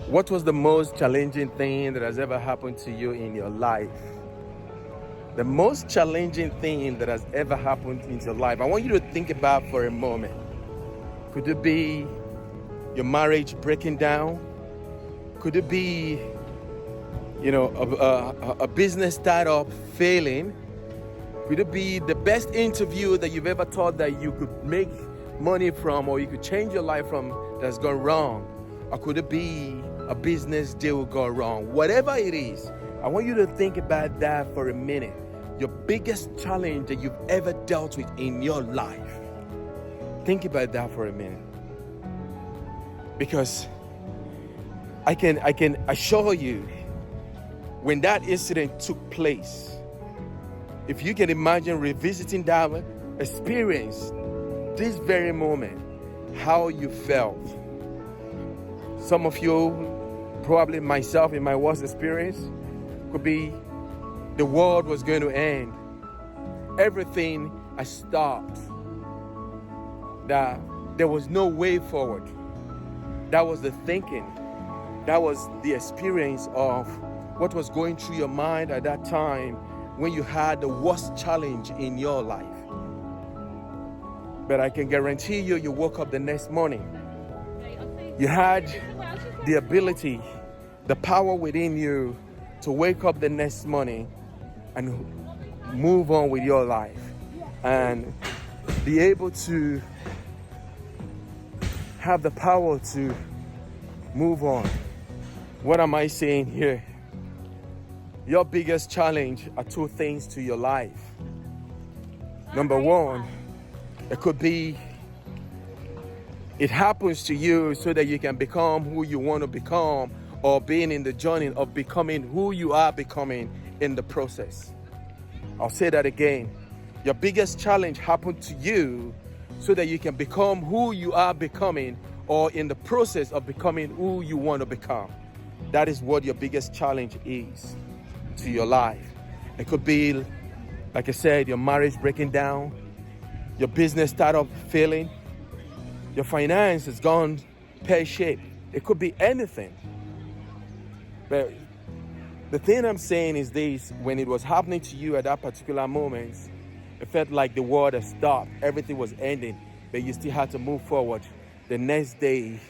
What was the most challenging thing that has ever happened to you in your life? The most challenging thing that has ever happened in your life. I want you to think about for a moment. Could it be your marriage breaking down? Could it be, a business startup failing? Could it be the best interview that you've ever thought that you could make money from or you could change your life from that's gone wrong? Or could it be a business deal gone wrong? Whatever it is, I want you to think about that for a minute. Your biggest challenge that you've ever dealt with in your life. Think about that for a minute. Because I can assure you, when that incident took place, if you can imagine revisiting that experience, this very moment, how you felt. Some of you, probably myself in my worst experience, could be the world was going to end. Everything has stopped. That there was no way forward. That was the thinking. That was the experience of what was going through your mind at that time when you had the worst challenge in your life. But I can guarantee you, you woke up the next morning. You had the ability, the power within you to wake up the next morning and move on with your life and be able to have the power to move on. What am I saying here? Your biggest challenge are two things to your life. Number one, it could be it happens to you so that you can become who you want to become, or being in the journey of becoming who you are becoming in the process. I'll say that again. Your biggest challenge happened to you so that you can become who you are becoming, or in the process of becoming who you want to become. That is what your biggest challenge is to your life. It could be, like I said, your marriage breaking down, your business startup failing, your finance has gone pear-shaped. It could be anything. But the thing I'm saying is this: when it was happening to you at that particular moment, it felt like the world had stopped, everything was ending, but you still had to move forward the next day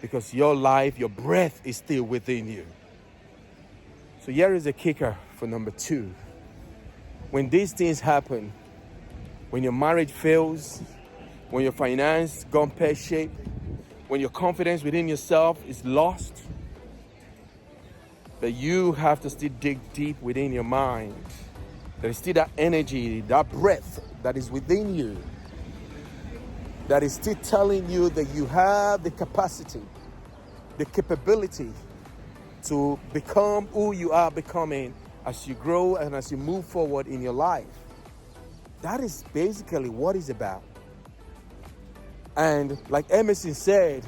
because your life, your breath is still within you. So here is a kicker for number two. When these things happen, when your marriage fails, when your finance gone pear-shaped, when your confidence within yourself is lost, that you have to still dig deep within your mind. There is still that energy, that breath that is within you, that is still telling you that you have the capacity, the capability to become who you are becoming as you grow and as you move forward in your life. That is basically what it's about. And like Emerson said,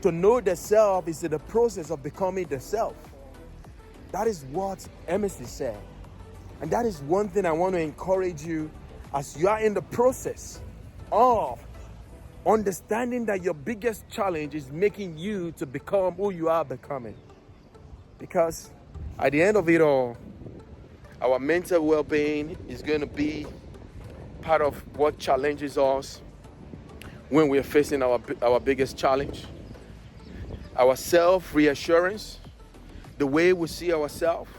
to know the self is the process of becoming the self. That is what Emerson said. And that is one thing I want to encourage you as you are in the process of understanding that your biggest challenge is making you to become who you are becoming. Because at the end of it all, our mental well-being is going to be part of what challenges us when we're facing our biggest challenge. Our self-reassurance, the way we see ourselves,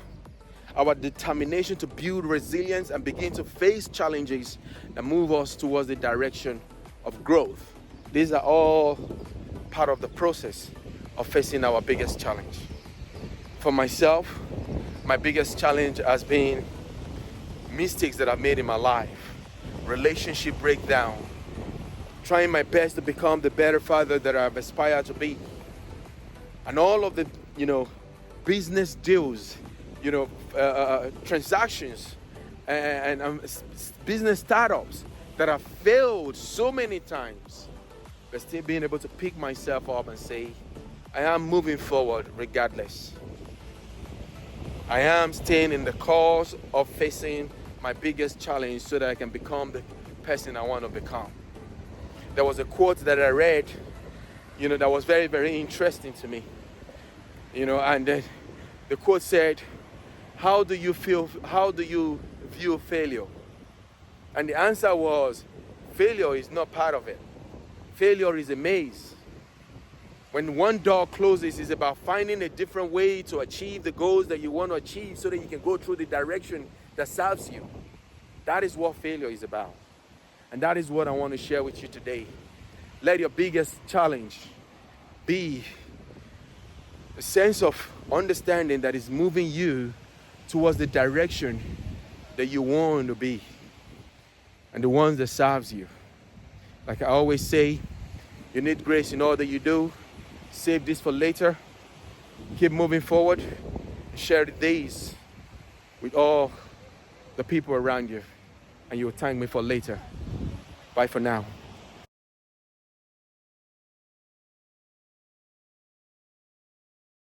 our determination to build resilience and begin to face challenges that move us towards the direction of growth. These are all part of the process of facing our biggest challenge. For myself, my biggest challenge has been mistakes that I've made in my life, relationship breakdown, trying my best to become the better father that I've aspired to be. And all of the, business deals, transactions and business startups that have failed so many times, but still being able to pick myself up and say, I am moving forward regardless. I am staying in the course of facing my biggest challenge so that I can become the person I want to become. There was a quote that I read, that was very, very interesting to me. And then the quote said, how do you view failure? And the answer was, failure is not part of it. Failure is a maze. When one door closes, it's about finding a different way to achieve the goals that you want to achieve so that you can go through the direction that serves you. That is what failure is about. And that is what I want to share with you today. Let your biggest challenge be a sense of understanding that is moving you towards the direction that you want to be and the ones that serves you. Like I always say, you need grace in all that you do. Save this for later. Keep moving forward. Share the days with all the people around you, and you will thank me for later. Bye for now.